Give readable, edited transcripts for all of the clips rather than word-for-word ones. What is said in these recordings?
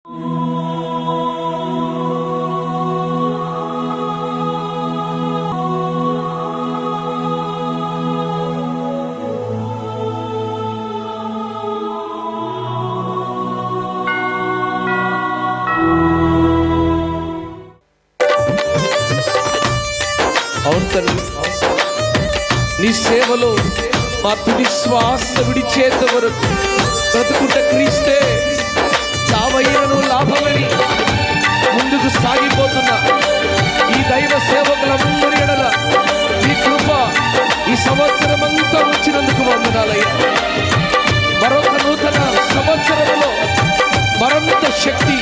నీ సేవలో మా తుది శ్వాస విడిచేంత వరకు బ్రతుకుట క్రీస్తే, చావైనను లాభమని ముందుకు సాగిపోతున్న ఈ దైవ సేవకులందరి ఎడల ఈ కృప ఈ సంవత్సరం అంతా వచ్చినందుకు వందనాలయ్యా. మరొక నూతన సంవత్సరంలో మరింత శక్తి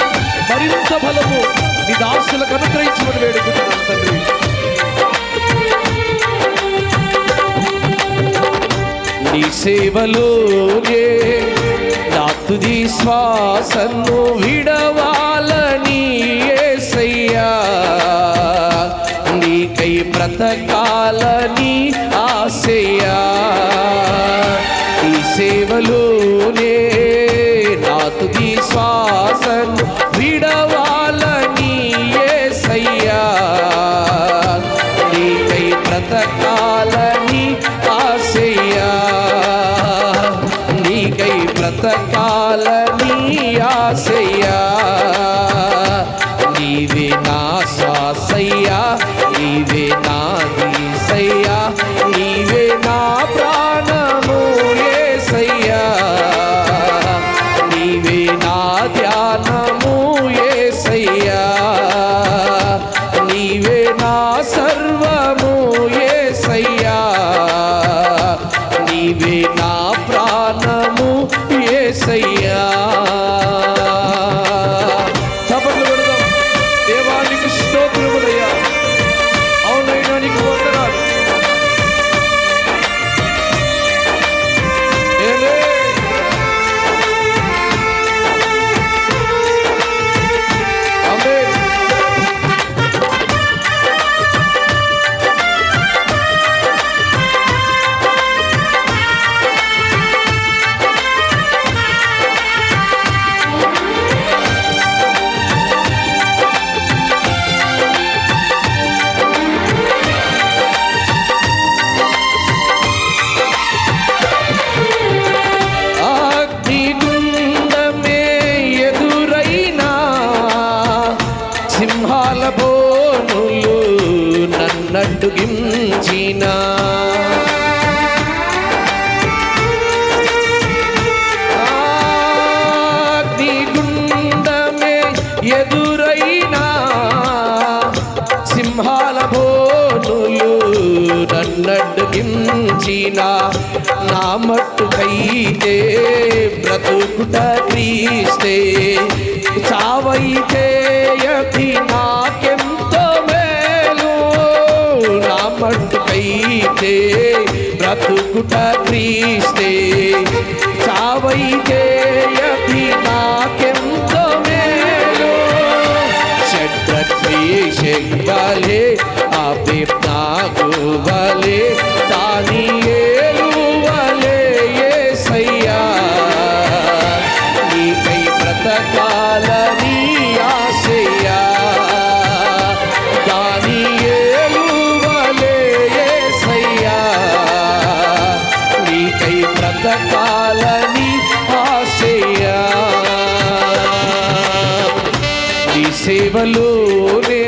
మరింత బలము నీ దాసులకు అనుగ్రహించమని వేడుకుంటున్నాను తండ్రి. నీ సేవలోనే నా తుది శ్వాసను విడవాలని యేసయ్యా, నీకై బ్రతకాలని ఆశయ్యా. నీ సేవలోనే నా తుది శ్వాసను విడవాలని యేసయ్యా, నీకై బ్రతకాలని ఆశయ్యా, నీకై బ్రతకాలని ఆశయ్యా. నీవే నా శ్వాసయ్యా, నీవే నా దీసయ్యా, నీవే నా ప్రాణము యేసయ్యా, నీవే నా ధ్యానము యేసయ్యా, నీవే నా సర్వము యేసయ్యా, నీవే నా ప్రాణము యేసయ్యా. చప్పట్లు కొడదాం. దేవానికి స్తోత్రములయ్యా. అవునైనా నీకు వందనాలు. ఆమేన్. అగ్నిగుండమే ఎదురైనా, సింహాల బోనులు నన్నడ్డుగించిన, అగ్నిగుండమే ఎదురైనా, సింహాల బోనులు నన్నడ్డుగించిన, నా మట్టుకైతే బ్రతుకుట క్రీస్తే, చావైతే యతి నాకెంతో మేలు. నా మట్టుకైతే బ్రతుకుట క్రీస్తే, చావైతే యతి నాకెంతో మేలు. షడ్రక్ మేషక్ వలె అబేద్నెగో వలె దానియేలు వలె యేసయ్యా, నీకై బ్రతకాలని ఆశయ్యా, దానియేలు వలె యేసయ్యా, నీకై బ్రతకాలని ఆశయ్యా. నీ సేవలోనే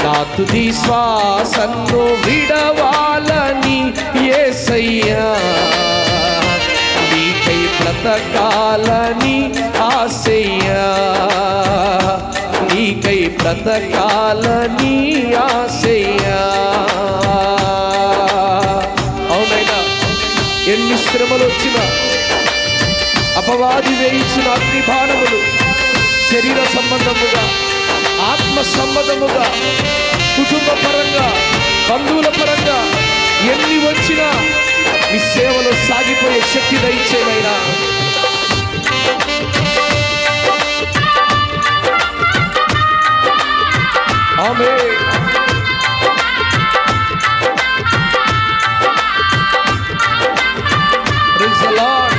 నా తుది శ్వాసను విడవాలని యేసయ్యా, నీకై బ్రతకాలని ఆశయ్యా, నీకై బ్రతకాలని ఆశయ్యా. అవునైనా ఎన్ని శ్రమలు వచ్చినా, అపవాది వేయించిన అగ్ని బాణములు శరీర సంబంధముగా, ఆత్మ సంబంధముగా, కుటుంబ పరంగా, బంధువుల పరంగా ఎన్ని వచ్చినా మీ సేవలో సాగిపోయే శక్తి దయచేయమైనా. ఆమేన్. Praise the Lord.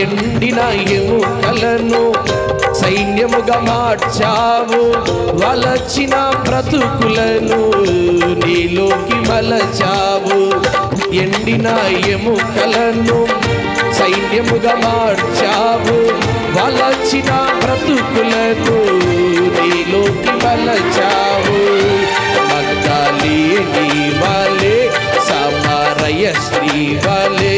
ఎండిన ఎముకలను సైన్యముగా మార్చావు, వలచిన బ్రతుకులను నీలోకి మలచావు. ఎండిన ఎముకలను సైన్యముగా మార్చావు, వలచిన బ్రతుకులను నీలోకి మలచావు. మగ్దలేని వలె, సమరయ స్త్రీ వలె,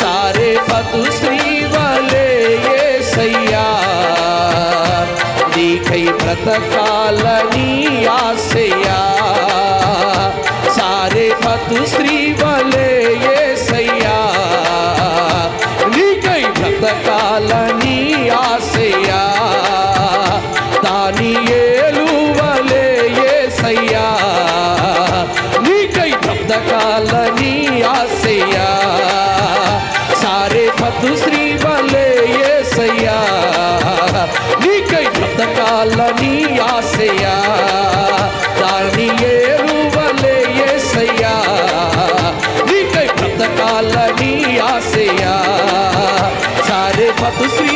సారెపతు స్త్రీ వలె యేసయ్యా నీకై బ్రతకాలని ఆశయా. సారెపతు స్త్రీ వలె యేసయ్యా నీకై బ్రతకాలని ఆశయా. దానియేలు వలె యేసయ్యా నీకై బ్రతకాలని ఆశయా. సారెపతు స్త్రీ వలె యేసయ్యా నీకై బ్రతకాలని ఆశయా. దానియేలు వలె యేసయ్యా నీకై బ్రతకాలని ఆశయా. సారెపతు స్త్రీ